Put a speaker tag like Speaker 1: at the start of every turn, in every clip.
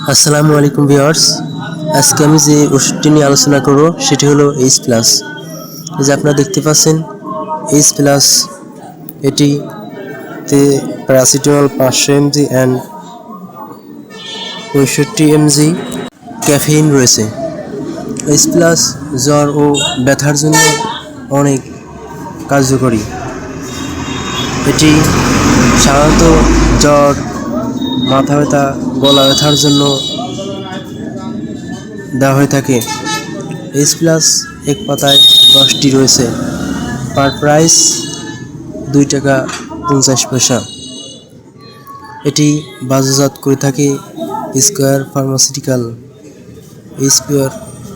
Speaker 1: আসসালামু আলাইকুম ভিউয়ার্স। আজকে আমি যে ওষুধটি নিয়ে আলোচনা করব সেটি হলো এইচ প্লাস। এই যে আপনারা দেখতে পাচ্ছেন এইচ প্লাস, এটিতে paracetamol 500 mg and 65 mg caffeine রয়েছে। এইচ প্লাস জ্বর ও ব্যথার জন্য অনেক কার্যকরী। এটি সাধারণত জ্বর, মাথা ব্যথা, গলা ব্যথার জন্য দেওয়া হয়ে থাকে। এইচ প্লাস এক পাতায় 10টি রয়েছে। পার প্রাইস 2 টাকা 50 পয়সা। এটি বাজারজাত করে থাকে স্কয়ার ফার্মাসিউটিক্যাল। স্কয়ার,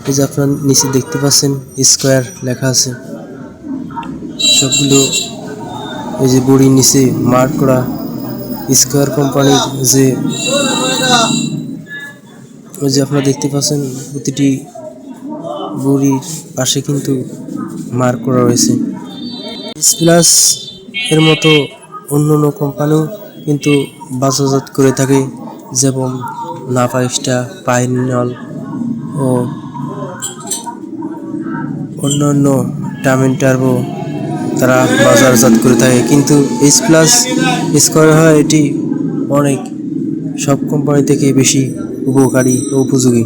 Speaker 1: এই যে আপনারা নিচে দেখতে পাচ্ছেন স্কয়ার লেখা আছে। সবগুলো এই যে বড়ির নিচে মার্ক করা স্কয়ার কোম্পানির। ওই যে আপনারা দেখতে পাচ্ছেন প্রতিটি বড়ির পাশে কিন্তু মার্ক করা রয়েছে। এইচ প্লাস এর মতো অন্য কোম্পানিও কিন্তু বাজারজাত করে থাকে, যেমন নাভাস্টা, পাইনল ও অন্যান্য টামিন টার্বো তারা বাজারজাত করে থাকে। কিন্তু এইচ প্লাস স্কয়ার হয় এটি অনেক সব কোম্পানি থেকে বেশি উপকারী ও উপযোগী।